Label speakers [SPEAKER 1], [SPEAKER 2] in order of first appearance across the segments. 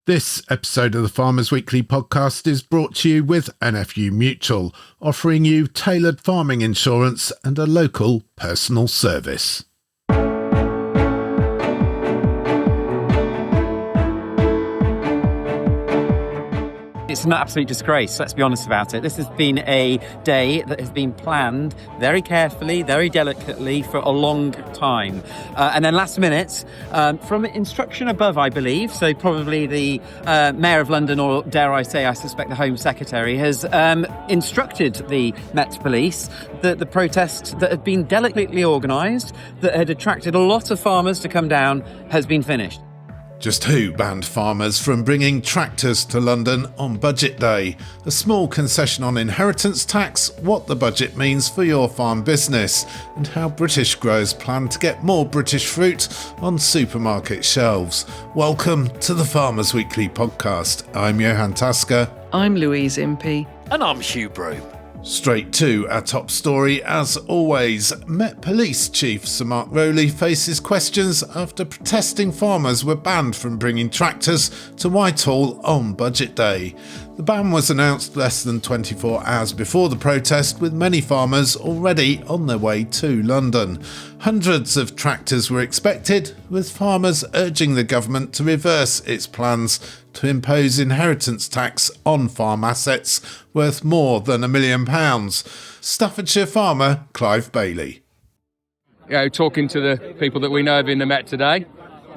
[SPEAKER 1] This episode of the Farmers Weekly podcast is brought to you with NFU Mutual, offering you tailored farming insurance and a local personal service.
[SPEAKER 2] It's an absolute disgrace, let's be honest about it. This has been a day that has been planned very carefully, very delicately for a long time. And then last minute, from instruction above, I believe, so probably the Mayor of London, or dare I say, I suspect the Home Secretary, has instructed the Met Police that the protest that had been delicately organised, that had attracted a lot of farmers to come down, has been finished.
[SPEAKER 1] Just who banned farmers from bringing tractors to London on Budget Day? A small concession on inheritance tax, what the budget means for your farm business, and how British growers plan to get more British fruit on supermarket shelves. Welcome to the Farmers Weekly podcast. I'm Johann.
[SPEAKER 3] I'm Louise Impey.
[SPEAKER 4] And I'm Hugh. Broom.
[SPEAKER 1] Straight to our top story, as always. Met Police Chief Sir Mark Rowley faces questions after protesting farmers were banned from bringing tractors to Whitehall on Budget Day. The ban was announced less than 24 hours before the protest, with many farmers already on their way to London. Hundreds of tractors were expected, with farmers urging the government to reverse its plans to impose inheritance tax on farm assets worth more than £1 million. Staffordshire farmer Clive Bailey.
[SPEAKER 5] Talking to the people that we know have been the Met today,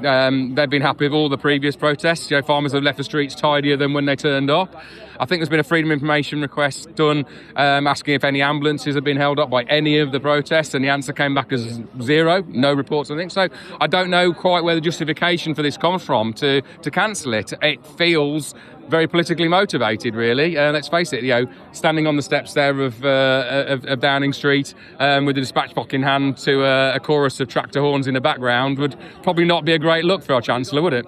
[SPEAKER 5] they've been happy with all the previous protests. Farmers have left the streets tidier than when they turned up. I think there's been a freedom of information request done asking if any ambulances have been held up by any of the protests, and the answer came back as zero, no reports, I think. So I don't know quite where the justification for this comes from to cancel it. It feels very politically motivated, really. Let's face it, standing on the steps there of Downing Street with a dispatch box in hand to a chorus of tractor horns in the background would probably not be a great look for our Chancellor, would it?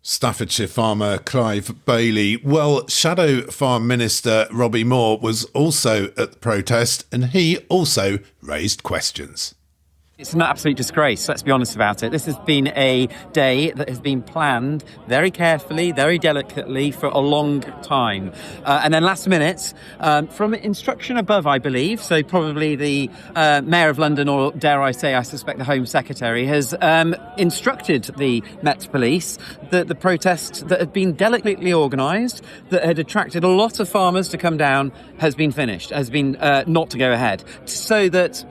[SPEAKER 1] Staffordshire farmer Clive Bailey. Well, Shadow Farm Minister Robbie Moore was also at the protest, and he also raised questions.
[SPEAKER 2] It's an absolute disgrace, let's be honest about it. This has been a day that has been planned very carefully, very delicately for a long time. And then last minute, from instruction above, I believe, so probably the Mayor of London, or dare I say, I suspect the Home Secretary, has instructed the Met Police that the protest that had been delicately organised, that had attracted a lot of farmers to come down, has been finished, has been not to go ahead. So that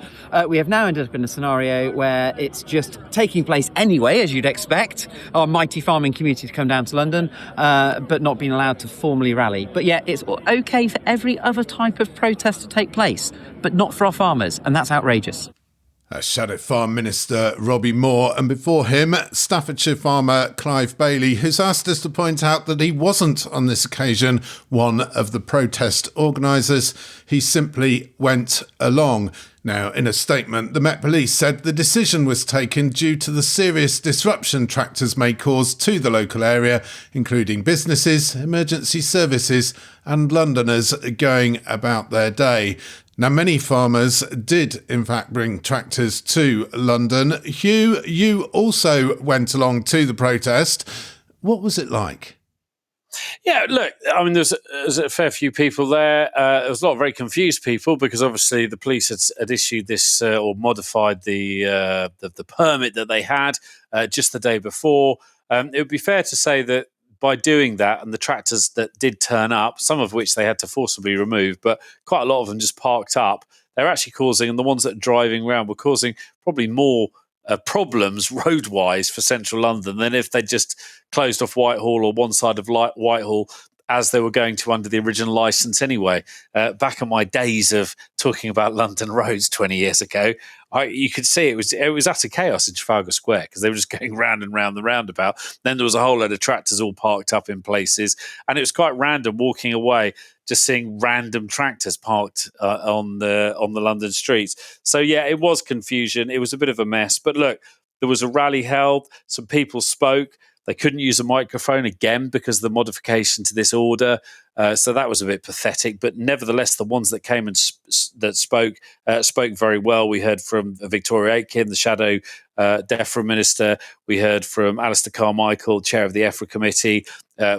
[SPEAKER 2] we have now ended up in a scenario where it's just taking place anyway, as you'd expect, our mighty farming community to come down to London, but not being allowed to formally rally. But yet it's okay for every other type of protest to take place, but not for our farmers, and that's outrageous.
[SPEAKER 1] Shadow Farm Minister Robbie Moore, and before him, Staffordshire farmer Clive Bailey, who's asked us to point out that he wasn't on this occasion one of the protest organisers. He simply went along. Now, in a statement, the Met Police said the decision was taken due to the serious disruption tractors may cause to the local area, including businesses, emergency services and Londoners going about their day. Now, many farmers did, in fact, bring tractors to London. Hugh, you also went along to the protest. What was it like?
[SPEAKER 4] Yeah, look, I mean, there's a fair few people there. There was a lot of very confused people because obviously the police had issued this or modified the permit that they had just the day before. It would be fair to say that by doing that, and the tractors that did turn up, some of which they had to forcibly remove, but quite a lot of them just parked up, they're actually causing, and the ones that are driving around were causing probably more problems road-wise for central London than if they just closed off Whitehall or one side of Whitehall as they were going to under the original licence anyway. Back in my days of talking about London roads 20 years ago, you could see it was utter chaos in Trafalgar Square because they were just going round and round the roundabout. Then there was a whole load of tractors all parked up in places, and it was quite random walking away, just seeing random tractors parked on the London streets. So yeah, it was confusion. It was a bit of a mess. But look, there was a rally held. Some people spoke. They couldn't use a microphone again because of the modification to this order. So that was a bit pathetic. But nevertheless, the ones that came and spoke very well. We heard from Victoria Aitken, the Shadow DEFRA Minister. We heard from Alistair Carmichael, Chair of the EFRA Committee.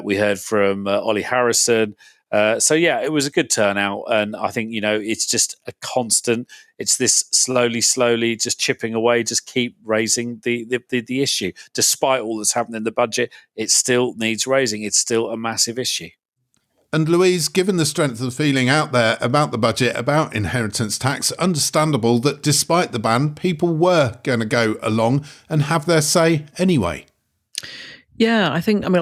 [SPEAKER 4] We heard from Ollie Harrison. So yeah, it was a good turnout, and I think it's just a constant. It's this slowly, just chipping away, just keep raising the issue. Despite all that's happened in the budget, it still needs raising. It's still a massive issue.
[SPEAKER 1] And Louise, given the strength of the feeling out there about the budget, about inheritance tax, understandable that despite the ban, people were going to go along and have their say anyway.
[SPEAKER 3] Yeah,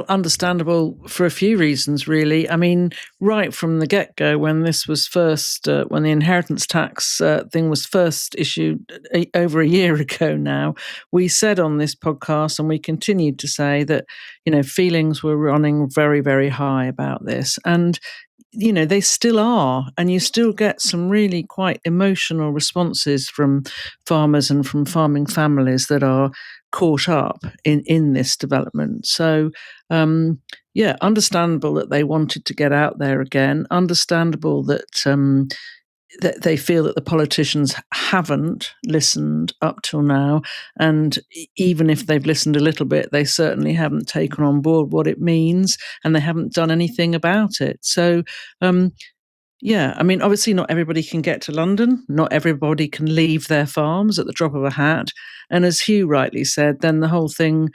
[SPEAKER 3] understandable for a few reasons, really. I mean, right from the get-go, when this was first, when the inheritance tax thing was first issued over a year ago now, we said on this podcast, and we continued to say that, feelings were running very, very high about this. And they still are, and you still get some really quite emotional responses from farmers and from farming families that are caught up in this development. So, understandable that they wanted to get out there again. Understandable that that they feel that the politicians haven't listened up till now, and even if they've listened a little bit, they certainly haven't taken on board what it means, and they haven't done anything about it. So, obviously not everybody can get to London. Not everybody can leave their farms at the drop of a hat. And as Hugh rightly said, then the whole thing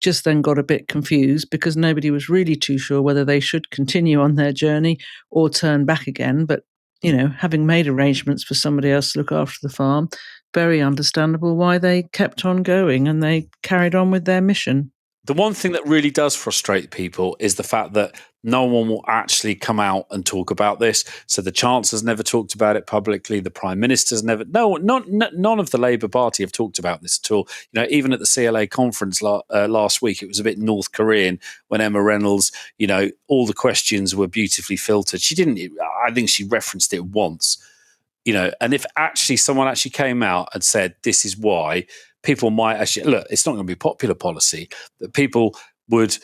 [SPEAKER 3] just then got a bit confused because nobody was really too sure whether they should continue on their journey or turn back again. But having made arrangements for somebody else to look after the farm, very understandable why they kept on going and they carried on with their mission.
[SPEAKER 4] The one thing that really does frustrate people is the fact that no one will actually come out and talk about this. So the Chancellor's never talked about it publicly. The Prime Minister's never. None of the Labour Party have talked about this at all. Even at the CLA conference last week, it was a bit North Korean when Emma Reynolds. All the questions were beautifully filtered. She didn't. I think she referenced it once. And if actually someone actually came out and said this is why, people might actually look. It's not going to be popular policy, but people would.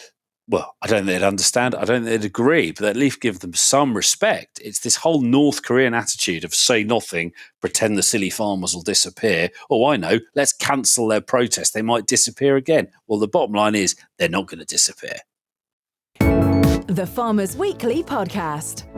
[SPEAKER 4] Well, I don't think they'd understand. I don't think they'd agree, but at least give them some respect. It's this whole North Korean attitude of say nothing, pretend the silly farmers will disappear. Oh, I know. Let's cancel their protest. They might disappear again. Well, the bottom line is they're not going to disappear.
[SPEAKER 6] The Farmers Weekly Podcast.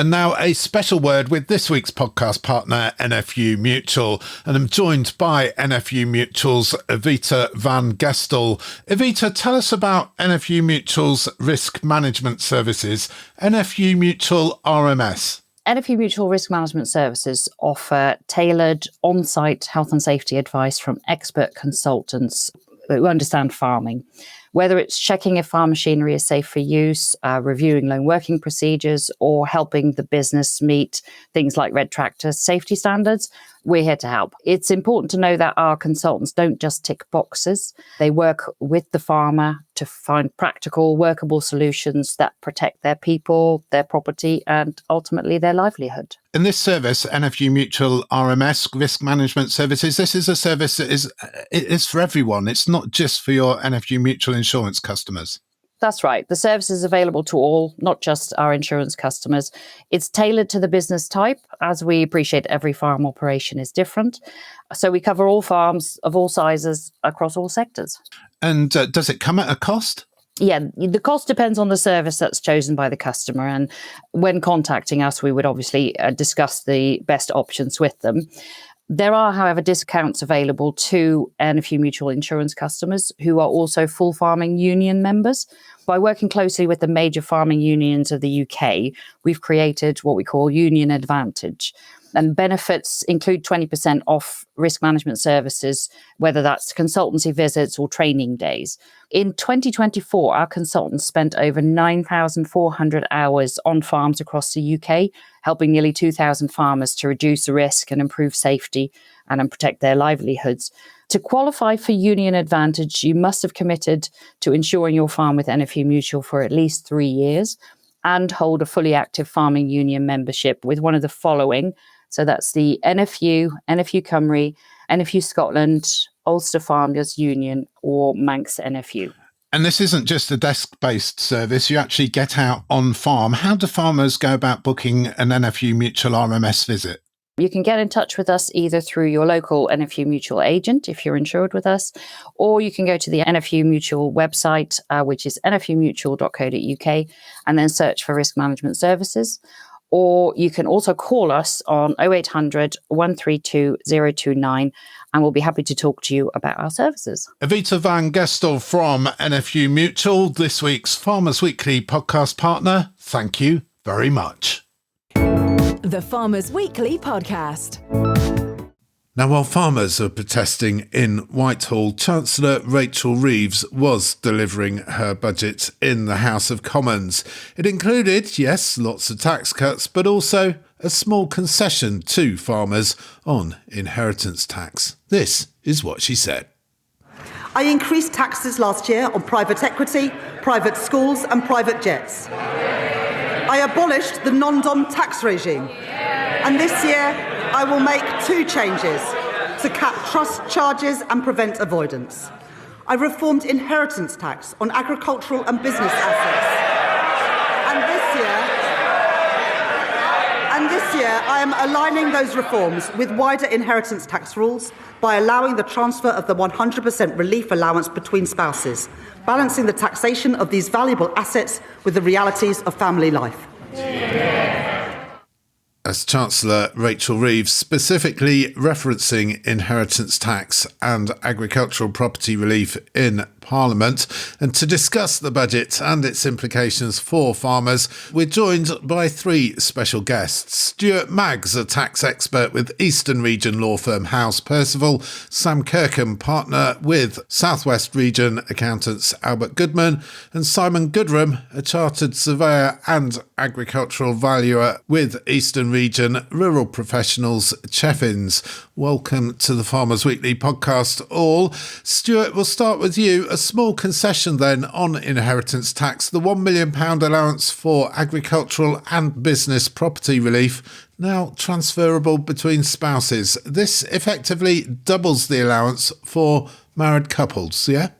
[SPEAKER 1] And now a special word with this week's podcast partner, NFU Mutual. And I'm joined by NFU Mutual's Evita van Gestel. Evita, tell us about NFU Mutual's risk management services, NFU Mutual RMS.
[SPEAKER 7] NFU Mutual Risk Management Services offer tailored on-site health and safety advice from expert consultants who understand farming. Whether it's checking if farm machinery is safe for use, reviewing loan working procedures, or helping the business meet things like red tractor safety standards, we're here to help. It's important to know that our consultants don't just tick boxes. They work with the farmer to find practical, workable solutions that protect their people, their property, and ultimately their livelihood.
[SPEAKER 1] In this service, NFU Mutual RMS, Risk Management Services, this is a service that is for everyone. It's not just for your NFU Mutual insurance customers.
[SPEAKER 7] That's right. The service is available to all, not just our insurance customers. It's tailored to the business type, as we appreciate every farm operation is different. So we cover all farms of all sizes across all sectors.
[SPEAKER 1] And does it come at a cost?
[SPEAKER 7] Yeah, the cost depends on the service that's chosen by the customer. And when contacting us, we would obviously discuss the best options with them. There are, however, discounts available to NFU Mutual Insurance customers who are also full farming union members. By working closely with the major farming unions of the UK, we've created what we call Union Advantage. And benefits include 20% off risk management services, whether that's consultancy visits or training days. In 2024, our consultants spent over 9,400 hours on farms across the UK, helping nearly 2,000 farmers to reduce the risk and improve safety and protect their livelihoods. To qualify for Union Advantage, you must have committed to insuring your farm with NFU Mutual for at least 3 years and hold a fully active farming union membership with one of the following. So that's the NFU, NFU Cymru, NFU Scotland, Ulster Farmers Union, or Manx NFU.
[SPEAKER 1] And this isn't just a desk-based service. You actually get out on farm. How do farmers go about booking an NFU Mutual RMS visit?
[SPEAKER 7] You can get in touch with us either through your local NFU Mutual agent, if you're insured with us, or you can go to the NFU Mutual website, which is nfumutual.co.uk, and then search for risk management services. Or you can also call us on 0800 132 029, and we'll be happy to talk to you about our services.
[SPEAKER 1] Evita van Gestel from NFU Mutual, this week's Farmers Weekly podcast partner. Thank you very much.
[SPEAKER 6] The Farmers Weekly podcast.
[SPEAKER 1] Now, while farmers are protesting in Whitehall, Chancellor Rachel Reeves was delivering her budget in the House of Commons. It included, yes, lots of tax cuts, but also a small concession to farmers on inheritance tax. This is what she said.
[SPEAKER 8] I increased taxes last year on private equity, private schools and private jets. I abolished the non-dom tax regime. And this year, I will make 2 changes to cap trust charges and prevent avoidance. I reformed inheritance tax on agricultural and business assets. And this year, I am aligning those reforms with wider inheritance tax rules by allowing the transfer of the 100% relief allowance between spouses, balancing the taxation of these valuable assets with the realities of family life.
[SPEAKER 1] As Chancellor Rachel Reeves, specifically referencing inheritance tax and agricultural property relief in Parliament. And to discuss the budget and its implications for farmers, we're joined by 3 special guests. Stuart Maggs, a tax expert with Eastern Region law firm House Percival, Sam Kirkham, partner with South West Region accountants Albert Goodman, and Simon Goodram, a chartered surveyor and agricultural valuer with Eastern Region Rural Professionals Cheffins. Welcome to the Farmers Weekly podcast all. Stuart, we'll start with you. A small concession then on inheritance tax, the £1 million allowance for agricultural and business property relief, now transferable between spouses. This effectively doubles the allowance for married couples, yeah?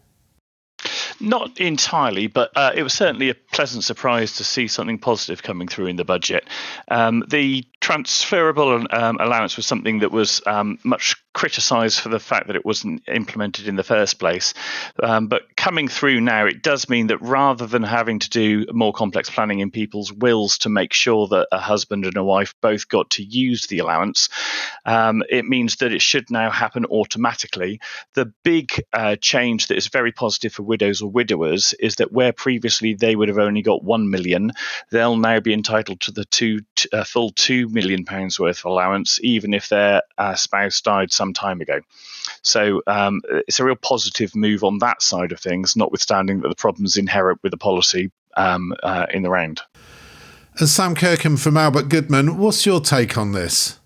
[SPEAKER 9] Not entirely, but it was certainly a pleasant surprise to see something positive coming through in the budget. The transferable allowance was something that was much criticised for the fact that it wasn't implemented in the first place. But coming through now, it does mean that rather than having to do more complex planning in people's wills to make sure that a husband and a wife both got to use the allowance, it means that it should now happen automatically. The big change that is very positive for widows or widowers is that where previously they would have only got 1 million, they'll now be entitled to the full £2 million worth of allowance, even if their spouse died some time ago. So it's a real positive move on that side of things, notwithstanding that the problems inherent with the policy in the round.
[SPEAKER 1] And Sam Kirkham from Albert Goodman, what's your take on this?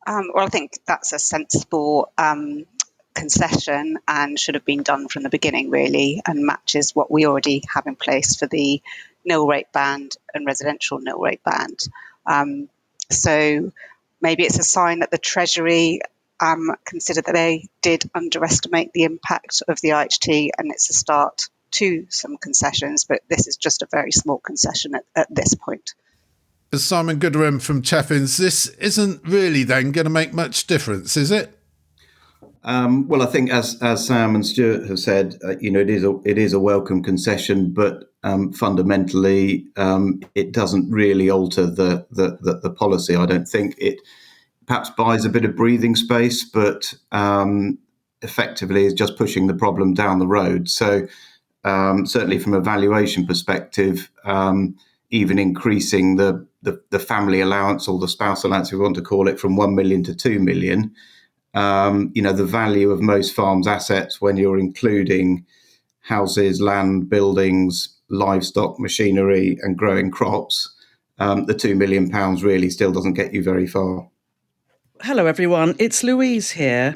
[SPEAKER 10] Well, I think that's a sensible concession and should have been done from the beginning, really, and matches what we already have in place for the nil rate band and residential nil rate band. So maybe it's a sign that the Treasury considered that they did underestimate the impact of the IHT, and it's a start to some concessions, but this is just a very small concession at this point.
[SPEAKER 1] Simon Goodram from Cheffins, this isn't really then going to make much difference, is it?
[SPEAKER 11] Well, I think as Sam and Stuart have said, it is a welcome concession, but fundamentally it doesn't really alter the policy. I don't think it perhaps buys a bit of breathing space, but effectively is just pushing the problem down the road. So certainly from a valuation perspective, even increasing the family allowance or the spouse allowance, if we want to call it, from 1 million to 2 million. The value of most farms' assets when you're including houses, land, buildings, livestock, machinery and growing crops, the £2 million really still doesn't get you very far.
[SPEAKER 3] Hello everyone, it's Louise here.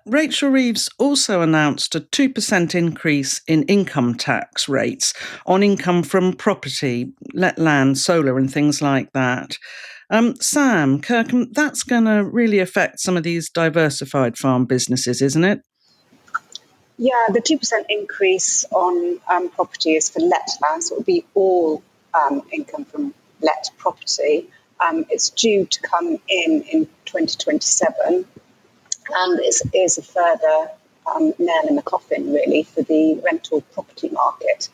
[SPEAKER 3] Rachel Reeves also announced a 2% increase in income tax rates on income from property, let land, solar and things like that. Sam Kirkham, that's going to really affect some of these diversified farm businesses, isn't it?
[SPEAKER 10] Yeah, the 2% increase on property is for let land, so it will be all income from let property. It's due to come in 2027, and it is a further nail in the coffin, really, for the rental property market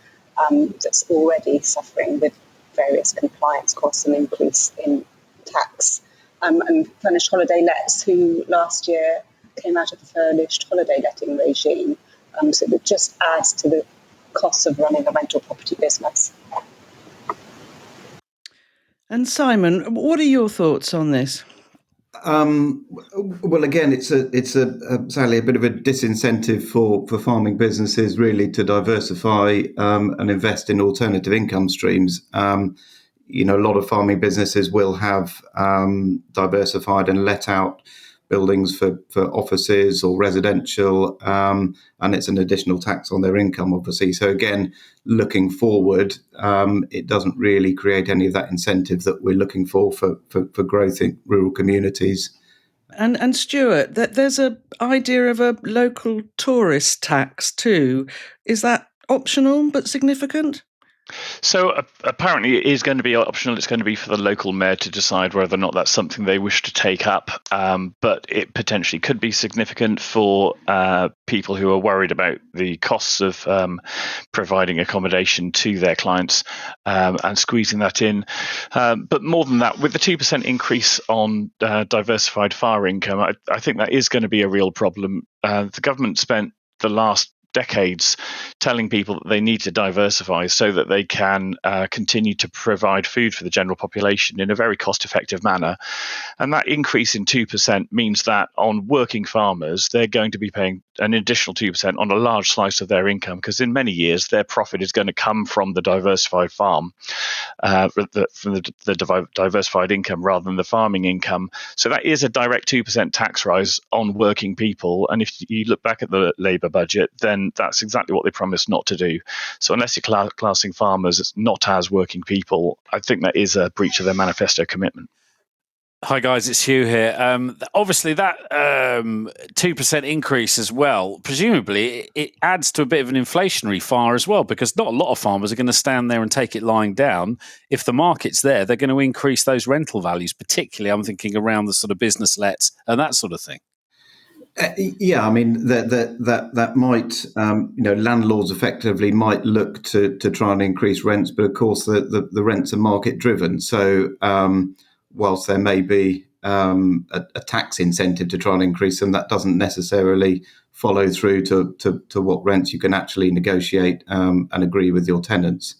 [SPEAKER 10] that's already suffering with various compliance costs and increase in tax. And furnished holiday lets, who last year came out of the furnished holiday letting regime, so it just adds to the costs of running a rental property business.
[SPEAKER 3] And Simon, what are your thoughts on this?
[SPEAKER 11] Well, again, it's sadly a bit of a disincentive for farming businesses really to diversify and invest in alternative income streams. A lot of farming businesses will have diversified and let out buildings for offices or residential, and it's an additional tax on their income, obviously. So again, looking forward, it doesn't really create any of that incentive that we're looking for growth in rural communities.
[SPEAKER 3] And Stuart, there's an idea of a local tourist tax too. Is that optional but significant?
[SPEAKER 9] So apparently it is going to be optional. It's going to be for the local mayor to decide whether or not that's something they wish to take up. But it potentially could be significant for people who are worried about the costs of providing accommodation to their clients and squeezing that in. But more than that, with the 2% increase on diversified fire income, I think that is going to be a real problem. The government spent the last decades telling people that they need to diversify so that they can continue to provide food for the general population in a very cost-effective manner. And that increase in 2% means that on working farmers, they're going to be paying an additional 2% on a large slice of their income, because in many years, their profit is going to come from the diversified farm, from the diversified income rather than the farming income. So that is a direct 2% tax rise on working people. And if you look back at the Labour budget, then that's exactly what they promised not to do. So unless you're classing farmers not as working people, I think that is a breach of their manifesto commitment.
[SPEAKER 4] Hi guys, it's Hugh here. Obviously, that 2% increase as well, presumably it adds to a bit of an inflationary fire as well, because not a lot of farmers are going to stand there and take it lying down. If the market's there, they're going to increase those rental values, particularly I'm thinking around the sort of business lets and that sort of thing.
[SPEAKER 11] Yeah, I mean that might, landlords effectively might look to try and increase rents, but of course the rents are market driven. So whilst there may be a tax incentive to try and increase them, that doesn't necessarily follow through to what rents you can actually negotiate and agree with your tenants.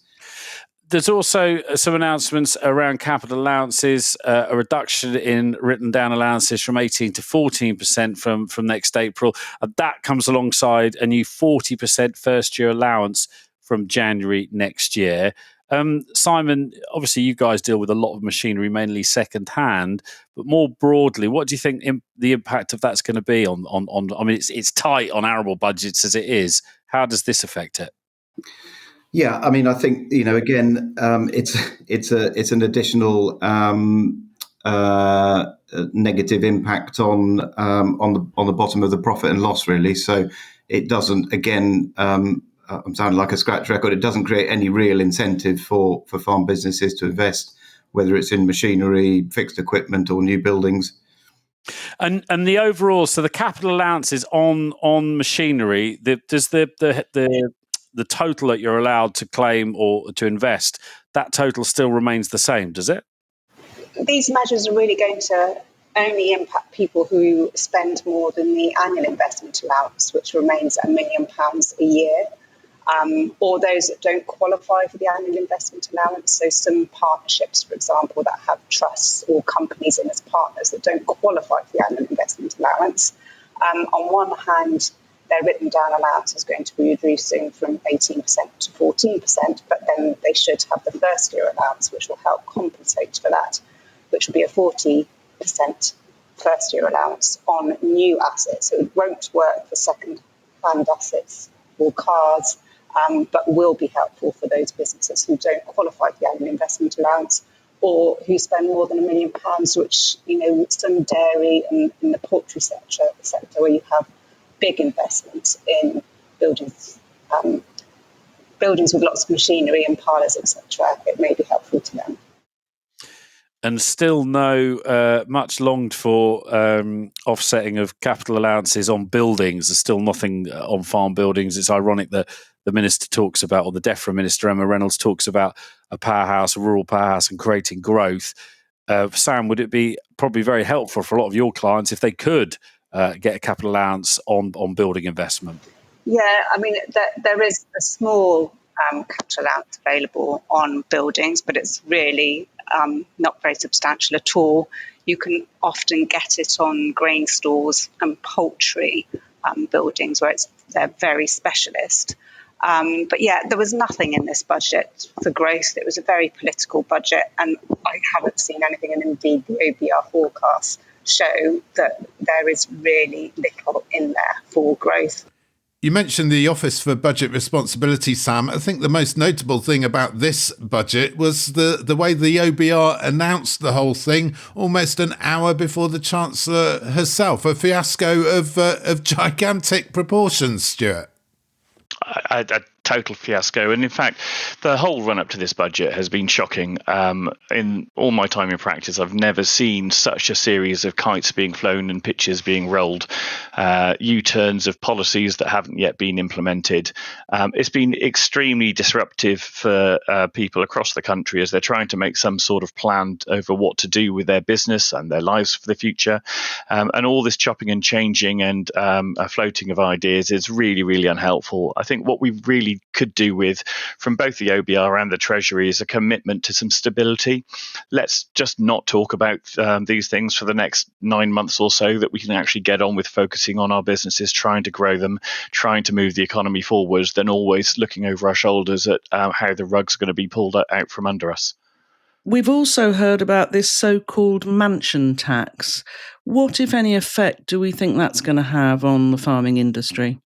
[SPEAKER 4] There's also some announcements around capital allowances, a reduction in written down allowances from 18 to 14% from next April. That comes alongside a new 40% first year allowance from January next year. Simon, obviously you guys deal with a lot of machinery, mainly second hand, but more broadly, what do you think the impact of that's going to be on I mean, it's tight on arable budgets as it is. How does this affect it?
[SPEAKER 11] Yeah, I mean, I think again, it's an additional negative impact on the bottom of the profit and loss, really. So it doesn't. Again, I'm sounding like a scratch record. It doesn't create any real incentive for farm businesses to invest, whether it's in machinery, fixed equipment, or new buildings.
[SPEAKER 4] And the overall, so the capital allowances on machinery, does the total that you're allowed to claim or to invest, that total still remains the same, does it?
[SPEAKER 10] These measures are really going to only impact people who spend more than the annual investment allowance, which remains at £1 million a year, or those that don't qualify for the annual investment allowance. So some partnerships, for example, that have trusts or companies in as partners that don't qualify for the annual investment allowance. On one hand, their written down allowance is going to be reducing from 18% to 14%, but then they should have the first year allowance, which will help compensate for that, which will be a 40% first year allowance on new assets. So it won't work for second hand assets or cars, but will be helpful for those businesses who don't qualify for the annual investment allowance or who spend more than £1 million, which, some dairy and in the poultry sector where you have big investments in buildings buildings with lots of machinery and parlours, etc., it may be helpful to them.
[SPEAKER 4] And still no much longed for offsetting of capital allowances on buildings. There's still nothing on farm buildings. It's ironic that the minister talks about, or the DEFRA minister, Emma Reynolds, talks about a powerhouse, a rural powerhouse, and creating growth. Sam, would it be probably very helpful for a lot of your clients if they could get a capital allowance on building investment?
[SPEAKER 10] Yeah, I mean, there is a small capital allowance available on buildings, but it's really not very substantial at all. You can often get it on grain stores and poultry buildings where they're very specialist. But yeah, there was nothing in this budget for growth. It was a very political budget, and I haven't seen anything, and indeed the OBR forecasts show that there is really little in there for growth.
[SPEAKER 1] You mentioned the Office for Budget Responsibility, Sam. I think the most notable thing about this budget was the way the OBR announced the whole thing almost an hour before the Chancellor herself. A fiasco of gigantic proportions, Stuart.
[SPEAKER 9] A total fiasco. And in fact, the whole run up to this budget has been shocking. In all my time in practice, I've never seen such a series of kites being flown and pitches being rolled, U-turns of policies that haven't yet been implemented. It's been extremely disruptive for people across the country as they're trying to make some sort of plan over what to do with their business and their lives for the future. And all this chopping and changing and floating of ideas is really, really unhelpful. I think what we really could do with from both the OBR and the Treasury is a commitment to some stability. Let's just not talk about these things for the next 9 months or so, that we can actually get on with focusing on our businesses, trying to grow them, trying to move the economy forwards, than always looking over our shoulders at how the rug's going to be pulled out from under us.
[SPEAKER 3] We've also heard about this so-called mansion tax. What, if any, effect do we think that's going to have on the farming industry?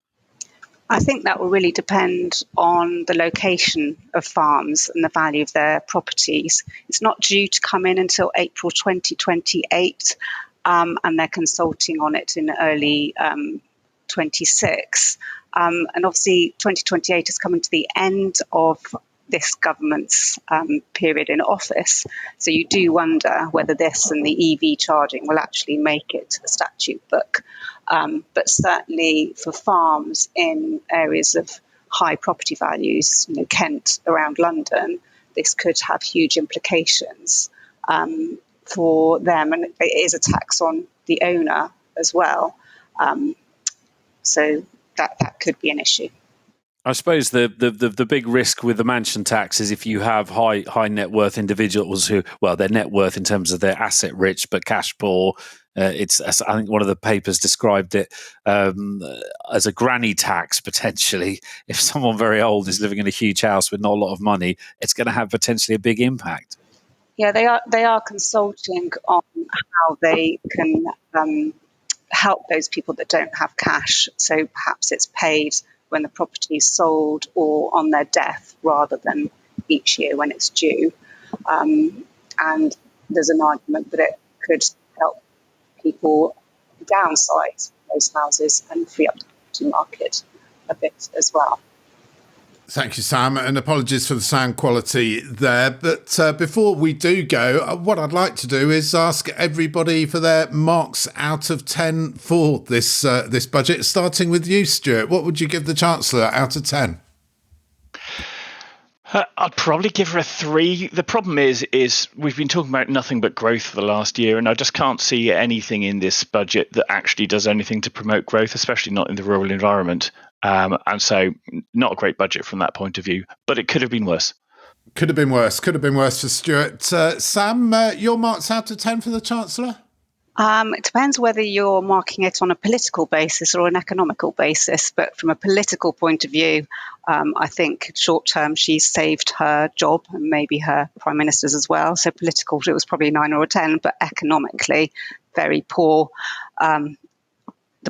[SPEAKER 10] I think that will really depend on the location of farms and the value of their properties. It's not due to come in until April 2028, and they're consulting on it in early 26. And obviously 2028 is coming to the end of this government's period in office. So you do wonder whether this and the EV charging will actually make it a statute book. But certainly for farms in areas of high property values, Kent, around London, this could have huge implications for them. And it is a tax on the owner as well. So that could be an issue.
[SPEAKER 4] I suppose the big risk with the mansion tax is if you have high net worth individuals who, well, their net worth in terms of their asset rich but cash poor. I think one of the papers described it as a granny tax potentially. If someone very old is living in a huge house with not a lot of money, it's going to have potentially a big impact.
[SPEAKER 10] Yeah, they are consulting on how they can help those people that don't have cash. So perhaps it's paid when the property is sold or on their death rather than each year when it's due. And there's an argument that it could help people downsize those houses and free up the property market a bit as well.
[SPEAKER 1] Thank you, Sam, and apologies for the sound quality there. But before we do go, what I'd like to do is ask everybody for their marks out of 10 for this budget, starting with you, Stuart. What would you give the Chancellor out of 10?
[SPEAKER 9] I'd probably give her a 3. The problem is we've been talking about nothing but growth for the last year, and I just can't see anything in this budget that actually does anything to promote growth, especially not in the rural environment. And so not a great budget from that point of view, but it could have been worse.
[SPEAKER 1] Could have been worse for Stuart. Sam, your marks out of 10 for the Chancellor?
[SPEAKER 10] It depends whether you're marking it on a political basis or an economical basis. But from a political point of view, I think short term she's saved her job and maybe her Prime Minister's as well. So political, it was probably a 9 or a 10, but economically, very poor. The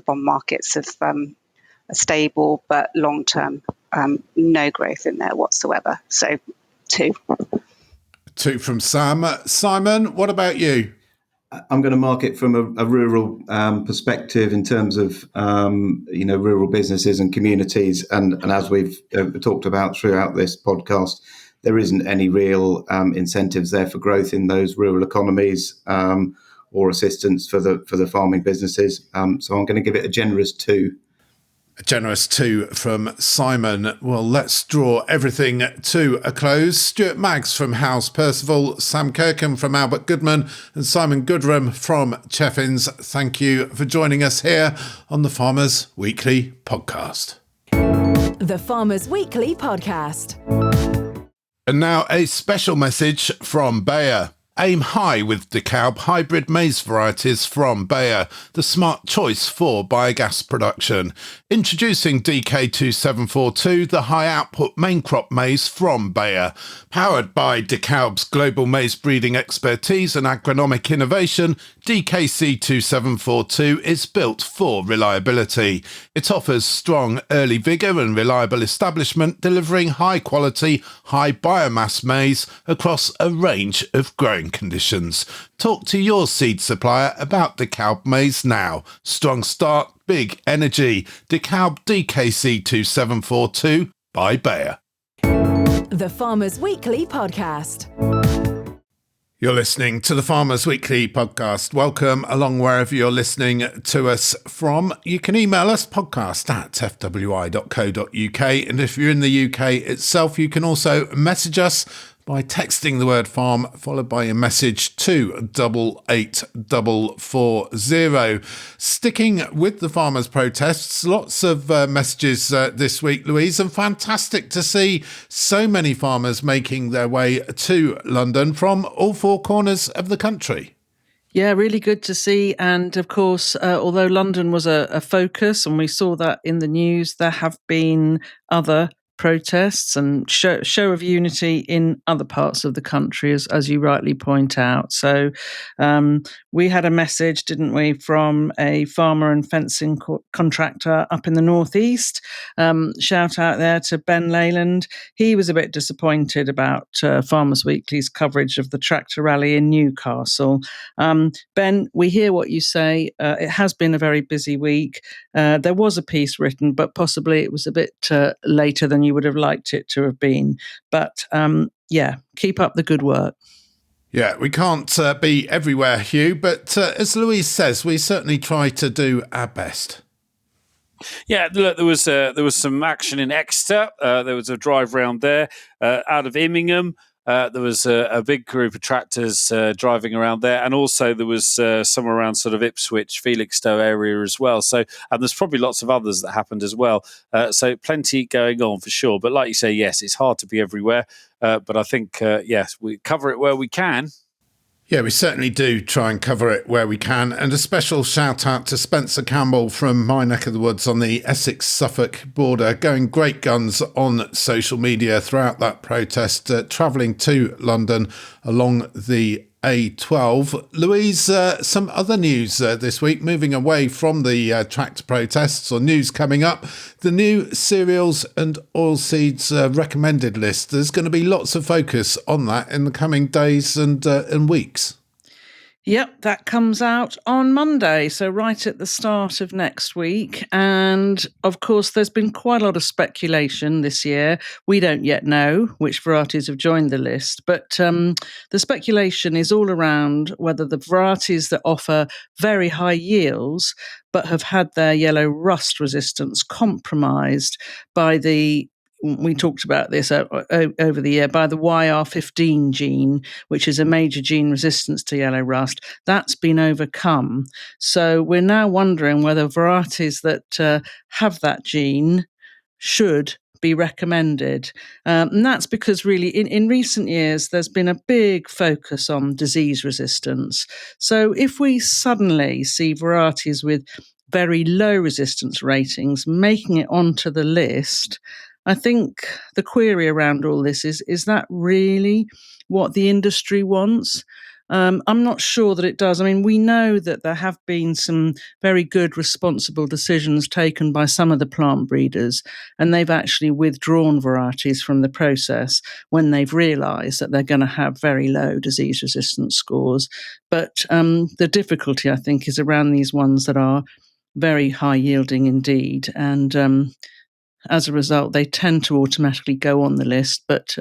[SPEAKER 10] bond markets have are stable, but long term, no growth in there whatsoever. So 2.
[SPEAKER 1] 2 from Sam. Simon, what about you?
[SPEAKER 11] I'm going to mark it from a rural perspective in terms of rural businesses and communities, and as we've talked about throughout this podcast, there isn't any real incentives there for growth in those rural economies or assistance for the farming businesses. So I'm going to give it a generous 2.
[SPEAKER 1] A generous 2 from Simon. Well, let's draw everything to a close. Stuart Maggs from House Percival, Sam Kirkham from Albert Goodman, and Simon Goodram from Cheffins. Thank you for joining us here on the Farmers Weekly Podcast.
[SPEAKER 6] The Farmers Weekly Podcast.
[SPEAKER 1] And now a special message from Bayer. Aim high with DeKalb hybrid maize varieties from Bayer, the smart choice for biogas production. Introducing DK2742, the high output main crop maize from Bayer. Powered by DeKalb's global maize breeding expertise and agronomic innovation, DKC2742 is built for reliability. It offers strong early vigour and reliable establishment, delivering high quality, high biomass maize across a range of growing conditions. Talk to your seed supplier about DeKalb maize now. Strong start, big energy. DeKalb DKC2742 by Bayer.
[SPEAKER 6] The Farmers Weekly Podcast.
[SPEAKER 1] You're listening to the Farmers Weekly Podcast. Welcome along wherever you're listening to us from. You can email us podcast@fwi.co.uk, and if you're in the UK itself, you can also message us by texting the word farm followed by a message to 88440. Sticking with the farmers' protests, lots of messages this week, Louise, and fantastic to see so many farmers making their way to London from all 4 corners of the country.
[SPEAKER 3] Yeah, really good to see. And of course, although London was a focus and we saw that in the news, there have been other protests and show of unity in other parts of the country, as you rightly point out. So we had a message, didn't we, from a farmer and fencing contractor up in the northeast. Shout out there to Ben Leyland. He was a bit disappointed about Farmers Weekly's coverage of the tractor rally in Newcastle. Ben, we hear what you say. It has been a very busy week. There was a piece written, but possibly it was a bit later than you would have liked it to have been. But keep up the good work.
[SPEAKER 1] Yeah, we can't be everywhere, Hugh, but as Louise says, we certainly try to do our best.
[SPEAKER 4] Yeah, look, there was some action in Exeter. There was a drive round there out of Immingham. There was a big group of tractors driving around there, and also there was some around sort of Ipswich, Felixstowe area as well. So, and there's probably lots of others that happened as well. So plenty going on for sure. But like you say, yes, it's hard to be everywhere. But I think, yes, we cover it where we can.
[SPEAKER 1] Yeah, we certainly do try and cover it where we can. And a special shout out to Spencer Campbell from my neck of the woods on the Essex-Suffolk border, going great guns on social media throughout that protest, travelling to London along the A12. Louise, some other news this week, moving away from the tractor protests, or news coming up, the new cereals and oilseeds recommended list. There's going to be lots of focus on that in the coming days and weeks.
[SPEAKER 3] Yep, that comes out on Monday, so right at the start of next week. And of course, there's been quite a lot of speculation this year. We don't yet know which varieties have joined the list, but the speculation is all around whether the varieties that offer very high yields but have had their yellow rust resistance compromised by we talked about this over the year, by the YR15 gene, which is a major gene resistance to yellow rust. That's been overcome. So we're now wondering whether varieties that have that gene should be recommended. And that's because really in recent years, there's been a big focus on disease resistance. So if we suddenly see varieties with very low resistance ratings making it onto the list, I think the query around all this is that really what the industry wants? I'm not sure that it does. I mean, we know that there have been some very good, responsible decisions taken by some of the plant breeders, and they've actually withdrawn varieties from the process when they've realised that they're going to have very low disease resistance scores. But the difficulty, I think, is around these ones that are very high yielding indeed. And as a result, they tend to automatically go on the list. But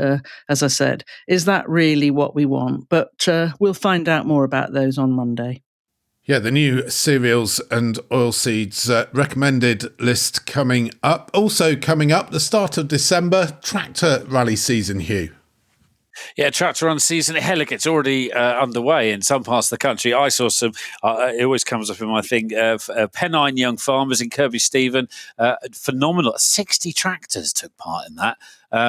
[SPEAKER 3] as I said, is that really what we want? But we'll find out more about those on Monday.
[SPEAKER 1] Yeah, the new cereals and oilseeds recommended list coming up. Also coming up, the start of December, tractor rally season, Hugh.
[SPEAKER 4] Yeah, tractor run season. Hell, it's already underway in some parts of the country. I saw some, it always comes up in my thing, Pennine young farmers in Kirby Stephen. Phenomenal. 60 tractors took part in that.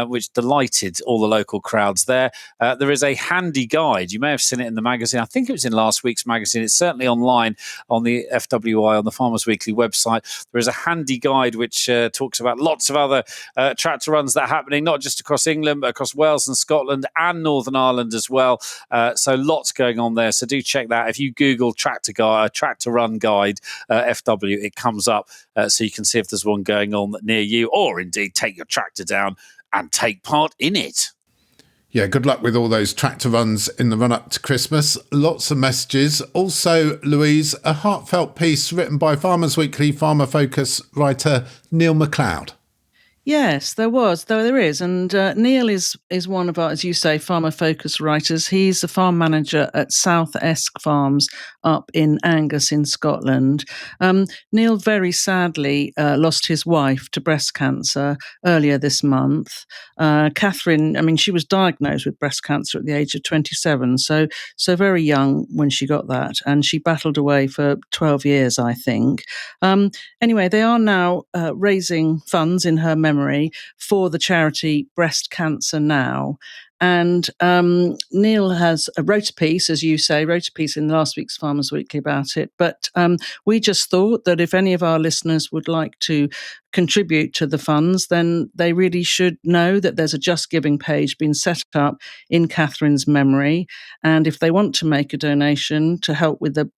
[SPEAKER 4] Which delighted all the local crowds there. There is a handy guide. You may have seen it in the magazine. I think it was in last week's magazine. It's certainly online on the FWI, on the Farmers Weekly website. There is a handy guide which talks about lots of other tractor runs that are happening, not just across England, but across Wales and Scotland and Northern Ireland as well. So lots going on there. So do check that. If you Google tractor run guide, FW, it comes up so you can see if there's one going on near you, or indeed take your tractor down and take part in it.
[SPEAKER 1] Yeah, good luck with all those tractor runs in the run-up to Christmas. Lots of messages. Also, Louise, a heartfelt piece written by Farmers Weekly Farmer Focus writer Neil MacLeod.
[SPEAKER 3] Yes, there is. And Neil is one of our, as you say, farmer focus writers. He's a farm manager at South Esk Farms up in Angus in Scotland. Neil very sadly lost his wife to breast cancer earlier this month. Catherine, I mean, she was diagnosed with breast cancer at the age of 27, so very young when she got that, and she battled away for 12 years, I think. Anyway, they are now raising funds in her memory for the charity Breast Cancer Now. And Neil has wrote a piece, as you say, in last week's Farmers Weekly about it. But we just thought that if any of our listeners would like to contribute to the funds, then they really should know that there's a Just Giving page being set up in Catherine's memory. And if they want to make a donation to help with the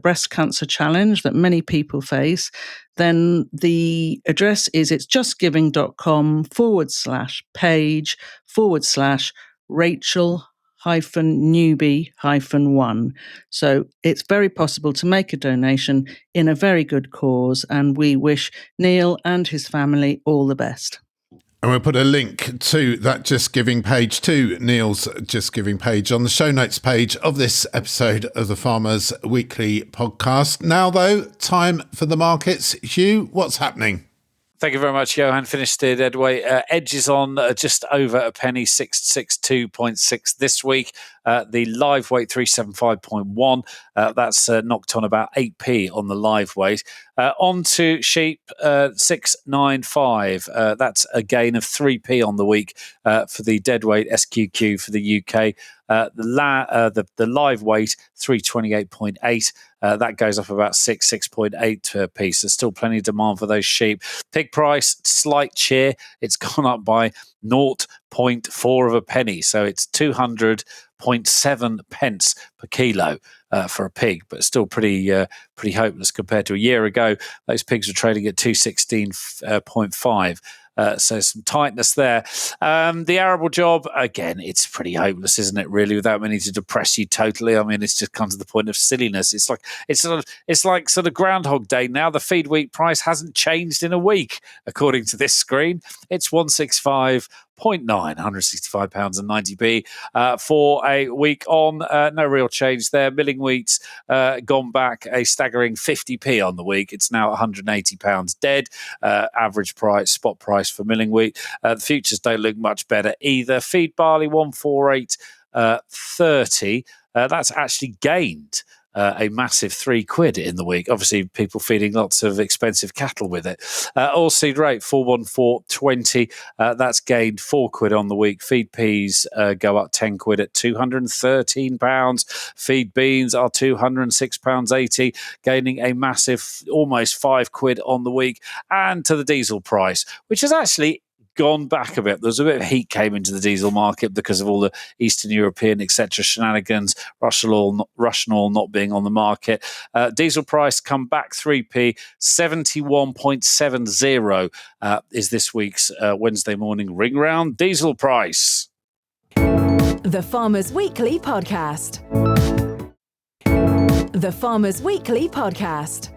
[SPEAKER 3] breast cancer challenge that many people face, then the address is it's justgiving.com/page/Rachel-Newby-1. So it's very possible to make a donation in a very good cause, and we wish Neil and his family all the best.
[SPEAKER 1] And we'll put a link to that Just Giving page, to Neil's Just Giving page, on the show notes page of this episode of the Farmers Weekly podcast. Now, though, time for the markets. Hugh, what's happening?
[SPEAKER 4] Thank you very much, Johann. Finished the deadweight. Edges on just over a penny, 662.6 this week. The live weight, 375.1. That's knocked on about 8p on the live weight. On to sheep, 695. That's a gain of 3p on the week for the deadweight SQQ for the UK. The live weight, 328.8. That goes up about 6.8p. So still plenty of demand for those sheep. Pig price, slight cheer. It's gone up by 0.4 of a penny. So it's 200.7 pence per kilo for a pig, but still pretty hopeless compared to a year ago. Those pigs were trading at 216.5. So some tightness there. The arable job, again, it's pretty hopeless, isn't it, really, without meaning to depress you totally. I mean, it's just come to the point of silliness. It's like sort of Groundhog Day now. The feed wheat price hasn't changed in a week, according to this screen. It's 165.9, £165.90 for a week on. No real change there. Milling wheat's gone back a staggering 50p on the week. It's now £180 dead. Average price, spot price for milling wheat. The futures don't look much better either. Feed barley 148.30. That's actually gained a massive £3 in the week. Obviously, people feeding lots of expensive cattle with it. Oilseed rate 414.20. That's gained £4 on the week. Feed peas go up £10 at £213. Feed beans are £206.80, gaining a massive almost £5 on the week. And to the diesel price, which has actually gone back a bit. There's a bit of heat came into the diesel market because of all the Eastern European, etc. shenanigans, Russian oil not being on the market. Diesel price come back 3p, 71.70 is this week's Wednesday morning ring round diesel price.
[SPEAKER 6] The Farmers Weekly Podcast. The Farmers Weekly Podcast.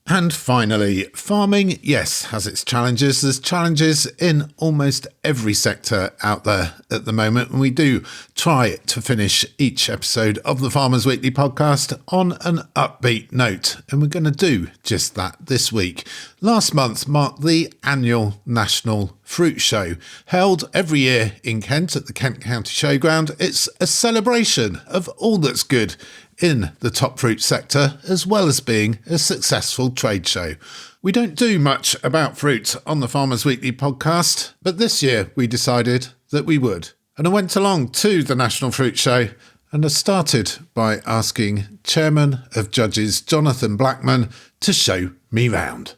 [SPEAKER 1] And finally, farming, yes, has its challenges. There's challenges in almost every sector out there at the moment. And we do try to finish each episode of the Farmers Weekly podcast on an upbeat note. And we're going to do just that this week. Last month marked the annual National Fruit Show, held every year in Kent at the Kent County Showground. It's a celebration of all that's good in the top fruit sector, as well as being a successful trade show. We don't do much about fruit on the Farmers Weekly podcast, but this year we decided that we would. And I went along to the National Fruit Show, and I started by asking Chairman of Judges Jonathan Blackman to show me round.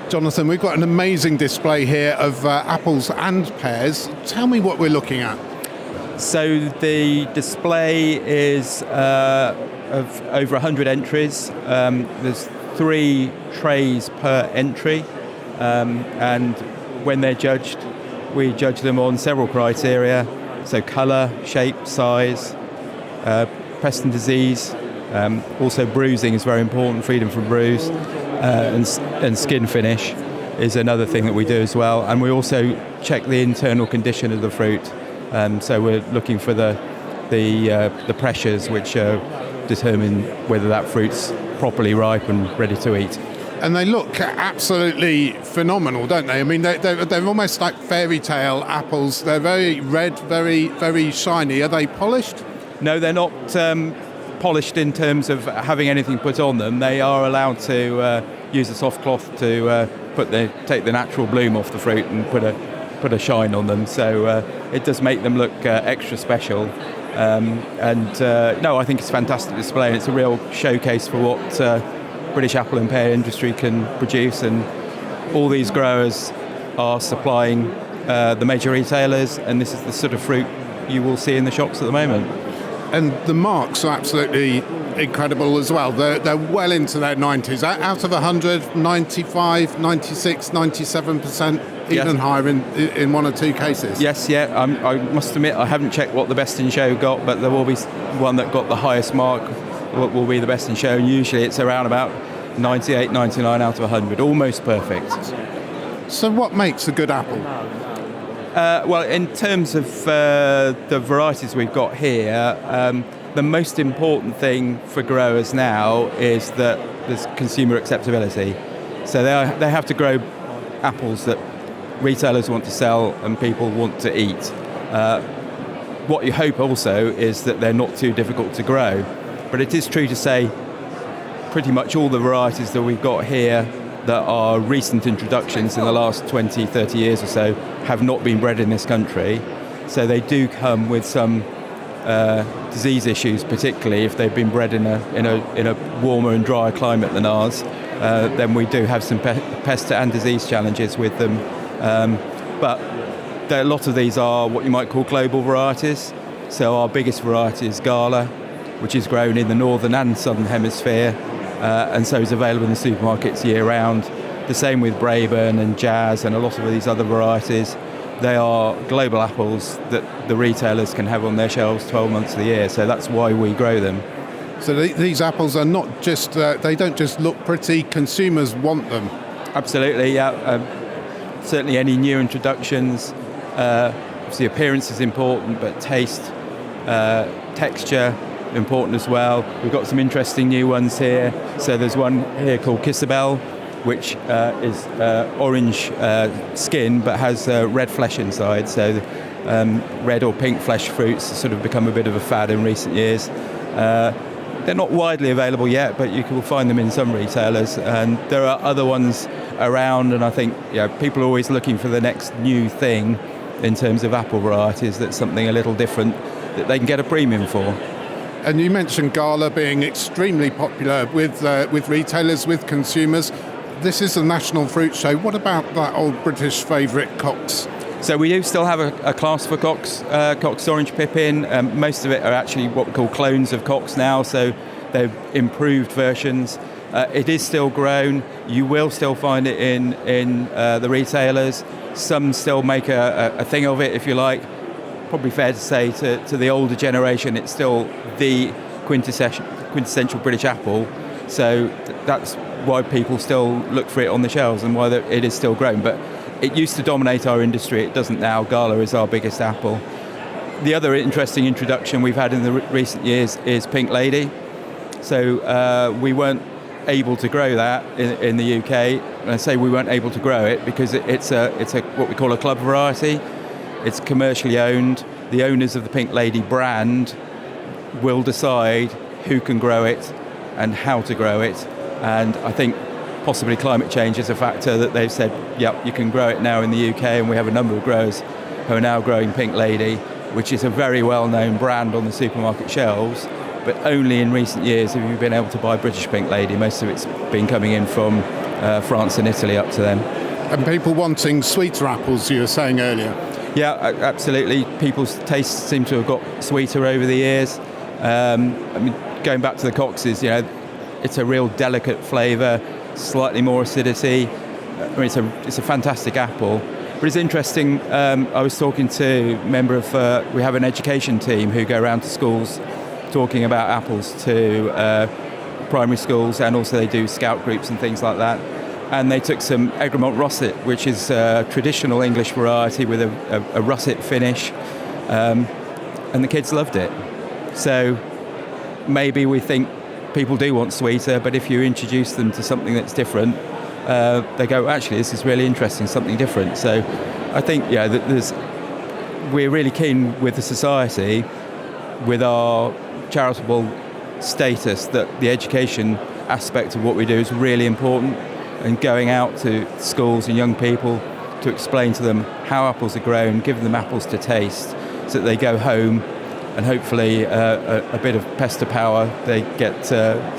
[SPEAKER 1] Jonathan, we've got an amazing display here of apples and pears. Tell me what we're looking at.
[SPEAKER 12] So the display is of over 100 entries. There's 3 trays per entry, and when they're judged, we judge them on several criteria. So colour, shape, size, pest and disease. Also bruising is very important, freedom from bruise. And skin finish is another thing that we do as well. And we also check the internal condition of the fruit. So we're looking for the pressures which determine whether that fruit's properly ripe and ready to eat.
[SPEAKER 1] And they look absolutely phenomenal, don't they? I mean, they're almost like fairy tale apples. They're very red, very, very shiny. Are they polished?
[SPEAKER 12] No, they're not polished in terms of having anything put on them. They are allowed to use a soft cloth to take the natural bloom off the fruit and put a shine on them. So it does make them look extra special. No, I think it's a fantastic display, and it's a real showcase for what British apple and pear industry can produce. And all these growers are supplying the major retailers, and this is the sort of fruit you will see in the shops at the moment.
[SPEAKER 1] And the marks are absolutely incredible as well. They're well into their 90s. Out of 100, 95, 96, 97%, even higher in 1 or 2 cases.
[SPEAKER 12] Yes, yeah. I must admit, I haven't checked what the best in show got, but there will be one that got the highest mark will be the best in show. And usually it's around about 98, 99 out of 100, almost perfect.
[SPEAKER 1] So what makes a good apple?
[SPEAKER 12] Well, in terms of the varieties we've got here, the most important thing for growers now is that there's consumer acceptability. So they have to grow apples that retailers want to sell and people want to eat. What you hope also is that they're not too difficult to grow. But it is true to say pretty much all the varieties that we've got here that are recent introductions in the last 20, 30 years or so have not been bred in this country. So they do come with some disease issues, particularly if they've been bred in a warmer and drier climate than ours. Then we do have some pest and disease challenges with them. But a lot of these are what you might call global varieties. So our biggest variety is Gala, which is grown in the northern and southern hemisphere, and so is available in the supermarkets year round. The same with Braeburn and Jazz and a lot of these other varieties. They are global apples that the retailers can have on their shelves 12 months of the year, so that's why we grow them.
[SPEAKER 1] So these apples are not just, they don't just look pretty, consumers want them.
[SPEAKER 12] Absolutely, yeah. Certainly any new introductions, obviously appearance is important, but taste, texture, important as well. We've got some interesting new ones here. So there's one here called Kissabel, which is orange skin but has red flesh inside. So red or pink flesh fruits have sort of become a bit of a fad in recent years. They're not widely available yet, but you can find them in some retailers. And there are other ones around, and I think people are always looking for the next new thing in terms of apple varieties. That's something a little different that they can get a premium for.
[SPEAKER 1] And you mentioned Gala being extremely popular with retailers, with consumers. This is a national fruit show. What about that old British favourite, Cox?
[SPEAKER 12] So we do still have a class for Cox Orange Pippin. Most of it are actually what we call clones of Cox now, so they're improved versions. It is still grown. You will still find it in the retailers. Some still make a thing of it, if you like. Probably fair to say to the older generation, it's still the quintessential British apple. So that's why people still look for it on the shelves and why it is still grown. But it used to dominate our industry. It doesn't now. Gala is our biggest apple. The other interesting introduction we've had in the recent years is Pink Lady. So we weren't able to grow that in the UK. And I say we weren't able to grow it because it's a what we call a club variety. It's commercially owned. The owners of the Pink Lady brand will decide who can grow it and how to grow it. And I think possibly climate change is a factor that they've said, yep, you can grow it now in the UK, and we have a number of growers who are now growing Pink Lady, which is a very well-known brand on the supermarket shelves, but only in recent years have you been able to buy British Pink Lady. Most of it's been coming in from France and Italy up to them.
[SPEAKER 1] And people wanting sweeter apples, you were saying earlier.
[SPEAKER 12] Yeah, absolutely. People's tastes seem to have got sweeter over the years. I mean, going back to the Coxes, it's a real delicate flavour, slightly more acidity. I mean, it's a fantastic apple. But it's interesting, I was talking to a member of, we have an education team who go around to schools talking about apples to primary schools, and also they do scout groups and things like that. And they took some Egremont Russet, which is a traditional English variety with a russet finish, and the kids loved it. So maybe we think people do want sweeter, but if you introduce them to something that's different, they go, actually, this is really interesting, something different. So I think, we're really keen with the society, with our charitable status, that the education aspect of what we do is really important, and going out to schools and young people to explain to them how apples are grown, give them apples to taste, so that they go home and hopefully a bit of pester power, they get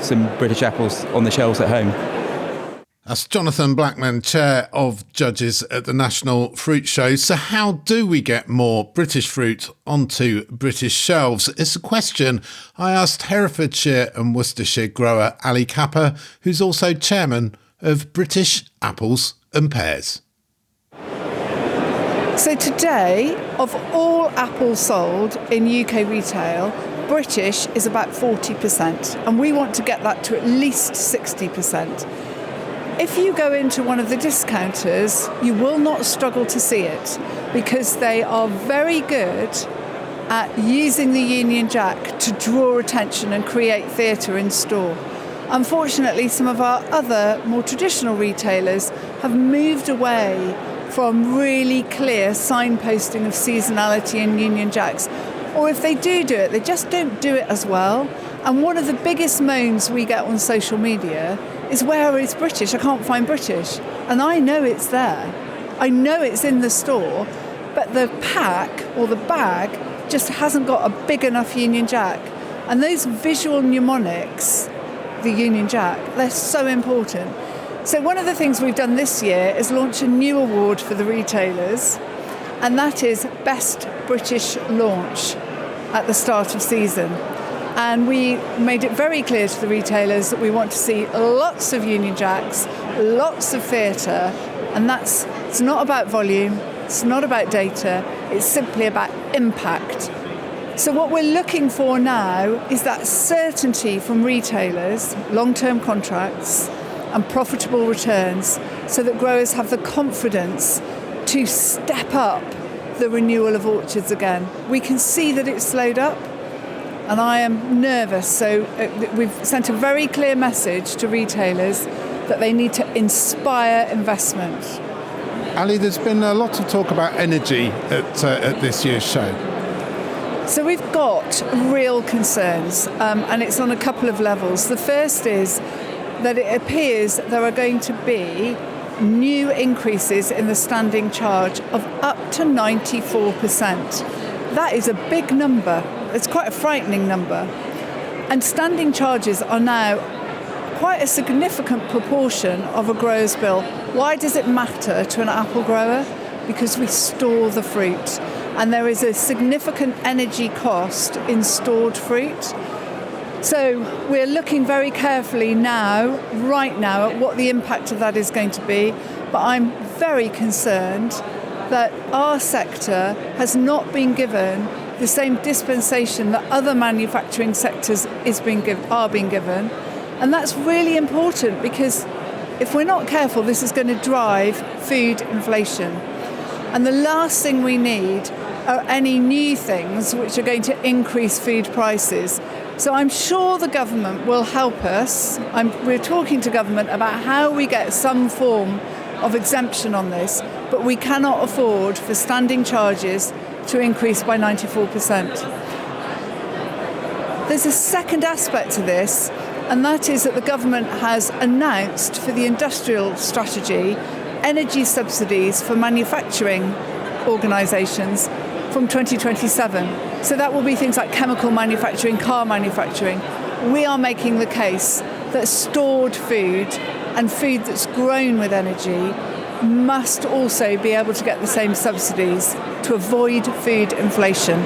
[SPEAKER 12] some British apples on the shelves at home.
[SPEAKER 1] That's Jonathan Blackman, Chair of Judges at the National Fruit Show. So how do we get more British fruit onto British shelves? It's a question I asked Herefordshire and Worcestershire grower Ali Capper, who's also chairman of British Apples and Pears.
[SPEAKER 13] So today, of all apples sold in UK retail, British is about 40%, and we want to get that to at least 60%. If you go into one of the discounters, you will not struggle to see it, because they are very good at using the Union Jack to draw attention and create theatre in store. Unfortunately, some of our other more traditional retailers have moved away from really clear signposting of seasonality in Union Jacks. Or if they do it, they just don't do it as well. And one of the biggest moans we get on social media is, where is British? I can't find British. And I know it's there. I know it's in the store, but the pack or the bag just hasn't got a big enough Union Jack. And those visual mnemonics, the Union Jack, they're so important. So one of the things we've done this year is launch a new award for the retailers, and that is Best British Launch at the start of season. And we made it very clear to the retailers that we want to see lots of Union Jacks, lots of theatre, and it's not about volume, it's not about data, it's simply about impact. So what we're looking for now is that certainty from retailers, long-term contracts and profitable returns, so that growers have the confidence to step up the renewal of orchards again. We can see that it's slowed up, and I am nervous. So we've sent a very clear message to retailers that they need to inspire investment.
[SPEAKER 1] Ali, there's been a lot of talk about energy at this year's show.
[SPEAKER 13] So we've got real concerns, and it's on a couple of levels. The first is that it appears there are going to be new increases in the standing charge of up to 94%. That is a big number. It's quite a frightening number. And standing charges are now quite a significant proportion of a grower's bill. Why does it matter to an apple grower? Because we store the fruit, and there is a significant energy cost in stored fruit. So we're looking very carefully right now, at what the impact of that is going to be. But I'm very concerned that our sector has not been given the same dispensation that other manufacturing sectors are being given. And that's really important, because if we're not careful, this is going to drive food inflation. And the last thing we need are any new things which are going to increase food prices. So I'm sure the government will help us. We're talking to government about how we get some form of exemption on this, but we cannot afford for standing charges to increase by 94%. There's a second aspect to this, and that is that the government has announced for the industrial strategy energy subsidies for manufacturing organisations from 2027. So that will be things like chemical manufacturing, car manufacturing. We are making the case that stored food and food that's grown with energy must also be able to get the same subsidies to avoid food inflation.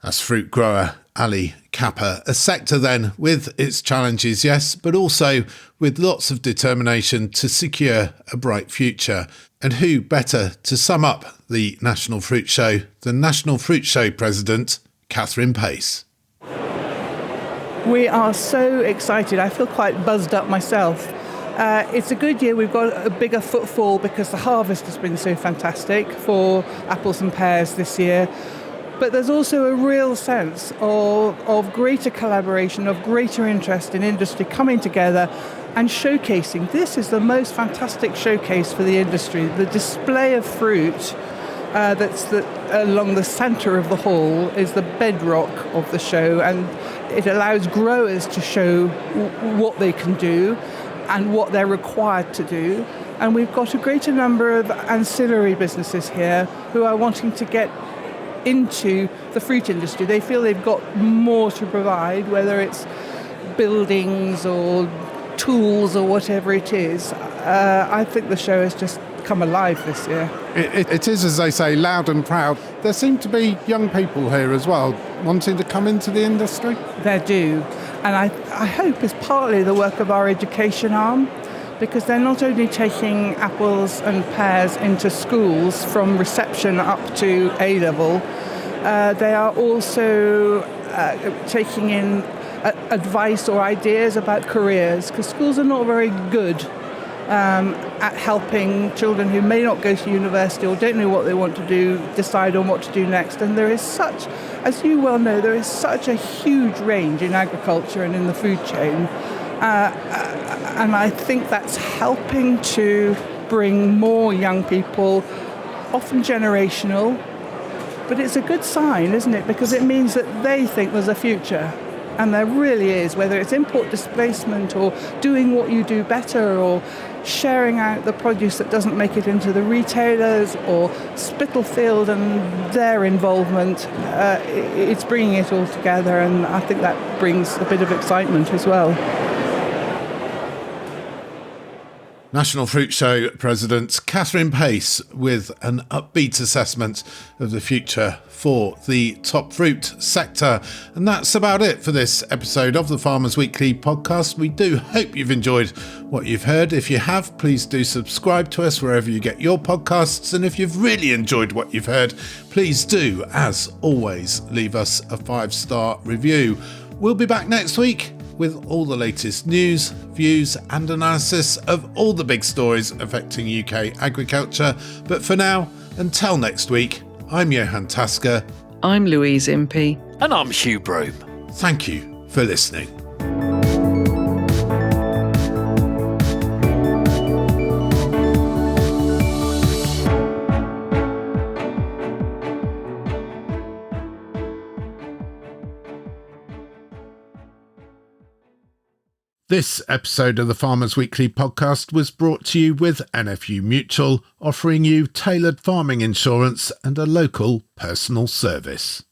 [SPEAKER 1] That's fruit grower Ali Kappa, a sector then with its challenges, yes, but also with lots of determination to secure a bright future. And who better to sum up the National Fruit Show than National Fruit Show President Catherine Pace.
[SPEAKER 14] We are so excited. I feel quite buzzed up myself. It's a good year. We've got a bigger footfall because the harvest has been so fantastic for apples and pears this year. But there's also a real sense of greater collaboration, of greater interest in industry coming together and showcasing. This is the most fantastic showcase for the industry. The display of fruit along the centre of the hall is the bedrock of the show, and it allows growers to show what they can do and what they're required to do. And we've got a greater number of ancillary businesses here who are wanting to get into the fruit industry. They feel they've got more to provide, whether it's buildings or tools or whatever it is. I think the show has just come alive this year.
[SPEAKER 1] It is, as they say, loud and proud. There seem to be young people here as well wanting to come into the industry.
[SPEAKER 14] They do. And I hope it's partly the work of our education arm, because they're not only taking apples and pears into schools from reception up to A-level, they are also taking in advice or ideas about careers, because schools are not very good at helping children who may not go to university or don't know what they want to do decide on what to do next. And there is such, as you well know, there is such a huge range in agriculture and in the food chain. And I think that's helping to bring more young people, often generational. But it's a good sign, isn't it? Because it means that they think there's a future. And there really is, whether it's import displacement or doing what you do better or sharing out the produce that doesn't make it into the retailers or Spitalfield and their involvement. It's bringing it all together, and I think that brings a bit of excitement as well.
[SPEAKER 1] National Fruit Show President Catherine Pace with an upbeat assessment of the future for the top fruit sector. And that's about it for this episode of the Farmers Weekly podcast. We do hope you've enjoyed what you've heard. If you have, please do subscribe to us wherever you get your podcasts. And if you've really enjoyed what you've heard, please do, as always, leave us a 5-star review. We'll be back next week with all the latest news, views and analysis of all the big stories affecting UK agriculture. But for now, until next week, I'm Johann Tasker.
[SPEAKER 3] I'm Louise Impey.
[SPEAKER 4] And I'm Hugh Broom.
[SPEAKER 1] Thank you for listening. This episode of the Farmers Weekly podcast was brought to you with NFU Mutual, offering you tailored farming insurance and a local personal service.